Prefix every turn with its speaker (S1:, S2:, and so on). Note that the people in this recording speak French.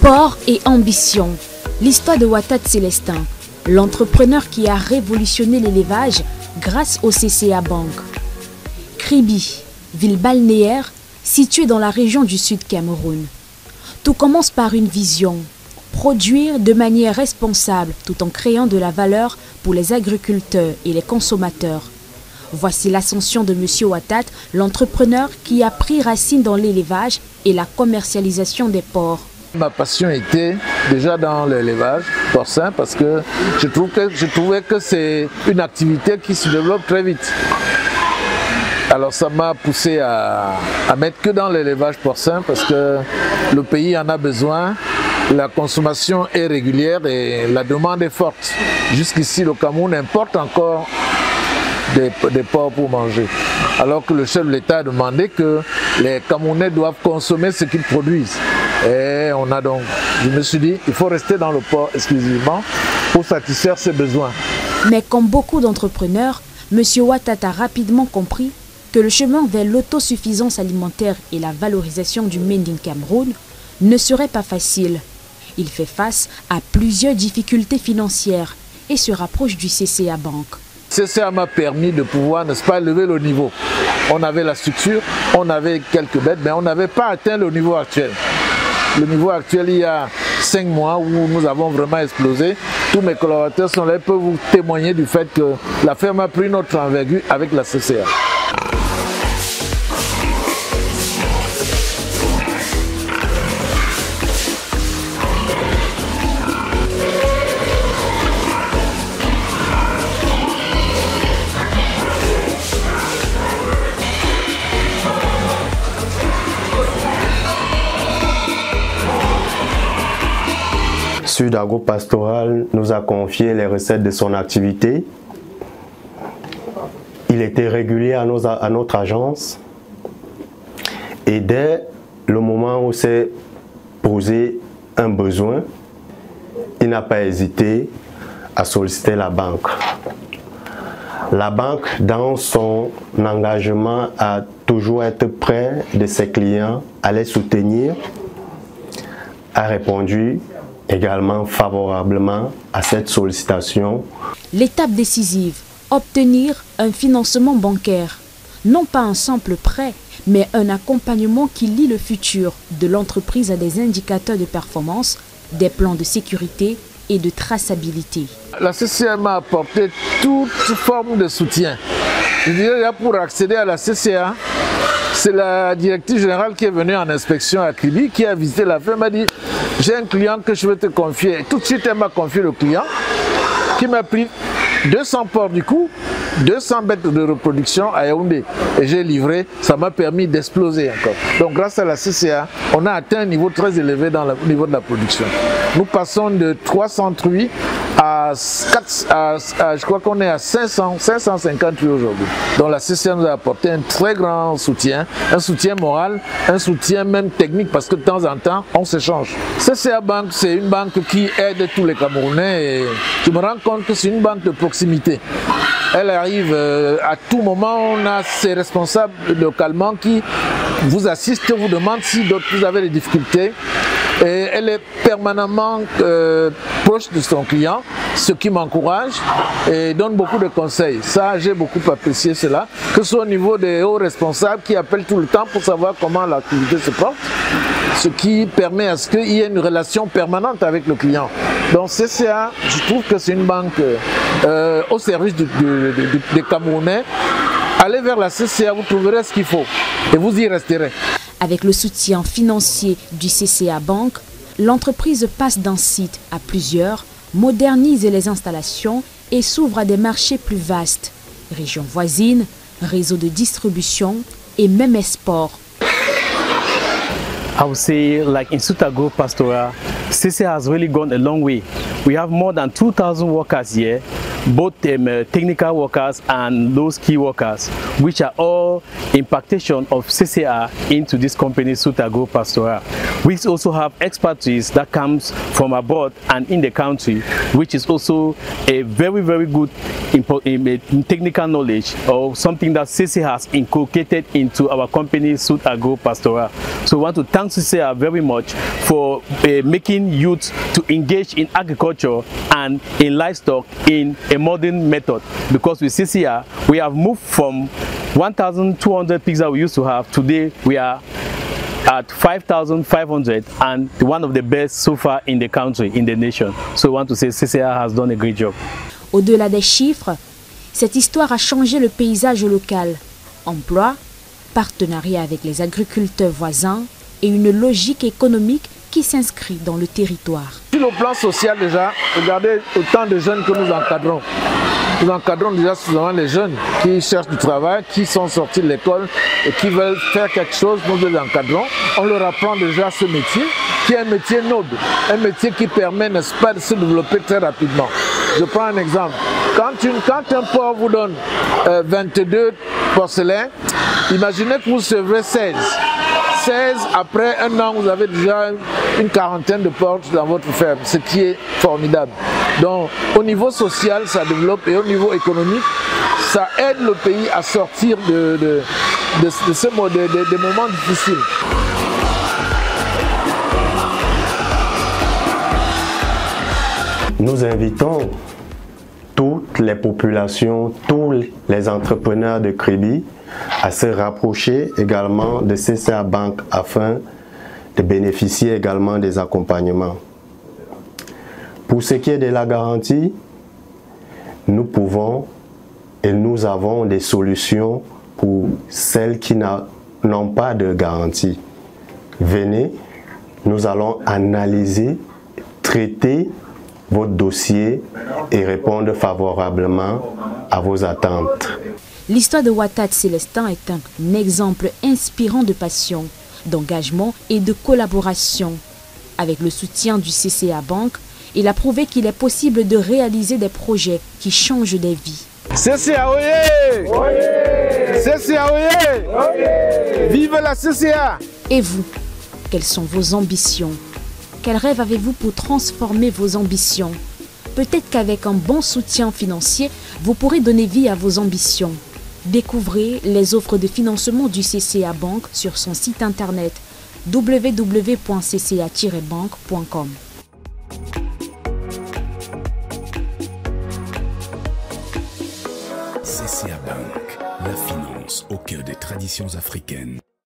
S1: Sport et ambition. L'histoire de Watat Célestin, l'entrepreneur qui a révolutionné l'élevage grâce au CCA Bank. Kribi, ville balnéaire située dans la région du Sud Cameroun. Tout commence par une vision. Produire de manière responsable tout en créant de la valeur pour les agriculteurs et les consommateurs. Voici l'ascension de M. Watat, l'entrepreneur qui a pris racine dans l'élevage et la commercialisation des porcs.
S2: Ma passion était déjà dans l'élevage porcin parce que je trouvais que c'est une activité qui se développe très vite. Alors ça m'a poussé à mettre que dans l'élevage porcin parce que le pays en a besoin. La consommation est régulière et la demande est forte. Jusqu'ici, le Cameroun importe encore des porcs pour manger. Alors que le chef de l'État a demandé que les Camerounais doivent consommer ce qu'ils produisent. Et je me suis dit, il faut rester dans le porc exclusivement pour satisfaire ses besoins.
S1: Mais comme beaucoup d'entrepreneurs, M. Watat a rapidement compris que le chemin vers l'autosuffisance alimentaire et la valorisation du Made in Cameroun ne serait pas facile. Il fait face à plusieurs difficultés financières et se rapproche du CCA Bank.
S2: CCA m'a permis de pouvoir, n'est-ce pas, élever le niveau. On avait la structure, on avait quelques bêtes, mais on n'avait pas atteint le niveau actuel. Le niveau actuel, il y a 5 mois où nous avons vraiment explosé. Tous mes collaborateurs sont là, peuvent vous témoigner du fait que la ferme a pris notre envergure avec la CCA.
S3: Sud Agro-Pastoral nous a confié les recettes de son activité. Il était régulier à notre agence et dès le moment où s'est posé un besoin, il n'a pas hésité à solliciter la banque. La banque, dans son engagement à toujours être près de ses clients, à les soutenir, a répondu également favorablement à cette sollicitation.
S1: L'étape décisive, obtenir un financement bancaire. Non pas un simple prêt, mais un accompagnement qui lie le futur de l'entreprise à des indicateurs de performance, des plans de sécurité et de traçabilité.
S2: La CCA m'a apporté toute forme de soutien. Je dirais là, pour accéder à la CCA, c'est la directrice générale qui est venue en inspection à Kribi, qui a visité la ferme, m'a dit « J'ai un client que je veux te confier ». Tout de suite, elle m'a confié le client qui m'a pris 200 porcs du coup, 200 bêtes de reproduction à Yaoundé. Et j'ai livré, ça m'a permis d'exploser encore. Donc grâce à la CCA, on a atteint un niveau très élevé au niveau de la production. Nous passons de 300 truies à je crois qu'on est à 550 truies aujourd'hui. Donc la CCA nous a apporté un très grand soutien, un soutien moral, un soutien même technique parce que de temps en temps, on s'échange. CCA Bank, c'est une banque qui aide tous les Camerounais et je me rends compte que c'est une banque de proximité. Elle arrive à tout moment, on a ses responsables localement qui vous assistent, vous demandent si vous avez des difficultés. Et elle est permanemment proche de son client, ce qui m'encourage et donne beaucoup de conseils. Ça, j'ai beaucoup apprécié cela, que ce soit au niveau des hauts responsables qui appellent tout le temps pour savoir comment l'activité se porte, ce qui permet à ce qu'il y ait une relation permanente avec le client. Donc CCA, je trouve que c'est une banque au service des Camerounais. Allez vers la CCA, vous trouverez ce qu'il faut et vous y resterez.
S1: Avec le soutien financier du CCA Bank, l'entreprise passe d'un site à plusieurs, modernise les installations et s'ouvre à des marchés plus vastes, régions voisines, réseaux de distribution et même export.
S4: I would say, like in Sud Agro-Pastoral, CCA has really gone a long way. We have more than 2,000 workers here, both technical workers and those key workers which are all impactation of CCR into this company, Soute Agro-Pastoral. We also have expertise that comes from abroad and in the country, which is also a very, very good technical knowledge or something that CCR has inculcated into our company, Soute Agro-Pastoral. So we want to thank CCR very much for making youth to engage in agriculture and in livestock in a modern method, because with CCR we have moved from 1,200 pigs that we used to have. Today we are at 5,500 and one of the best so far in the country, in the nation. So we want to say CCR has done a great job.
S1: Au-delà des chiffres, cette histoire a changé le paysage local. Emploi, partenariat avec les agriculteurs voisins et une logique économique qui s'inscrit dans le territoire.
S2: Sur le plan social déjà, regardez autant de jeunes que nous encadrons. Nous encadrons déjà souvent les jeunes qui cherchent du travail, qui sont sortis de l'école et qui veulent faire quelque chose, nous les encadrons. On leur apprend déjà ce métier, qui est un métier noble, un métier qui permet, n'est-ce pas, de se développer très rapidement. Je prends un exemple. Quand un porc vous donne 22 porcelains, imaginez que vous sevrez 16. 16, après un an, vous avez déjà une quarantaine de porcs dans votre ferme, ce qui est formidable. Donc, au niveau social, ça développe, et au niveau économique, ça aide le pays à sortir de des moments difficiles.
S3: Nous invitons toutes les populations, tous les entrepreneurs de Kribi à se rapprocher également de CCR Bank afin de bénéficier également des accompagnements. Pour ce qui est de la garantie, nous pouvons et nous avons des solutions pour celles qui n'ont pas de garantie. Venez, nous allons analyser, traiter votre dossier et répondre favorablement à vos attentes.
S1: L'histoire de Ouattad Célestin est un exemple inspirant de passion, d'engagement et de collaboration. Avec le soutien du CCA Bank, il a prouvé qu'il est possible de réaliser des projets qui changent des vies.
S2: CCA, oyez! CCA, oyez! Vive la CCA!
S1: Et vous, quelles sont vos ambitions? Quels rêves avez-vous pour transformer vos ambitions? Peut-être qu'avec un bon soutien financier, vous pourrez donner vie à vos ambitions. Découvrez les offres de financement du CCA Bank sur son site internet www.cca-bank.com.
S5: CCA Bank, la finance au cœur des traditions africaines.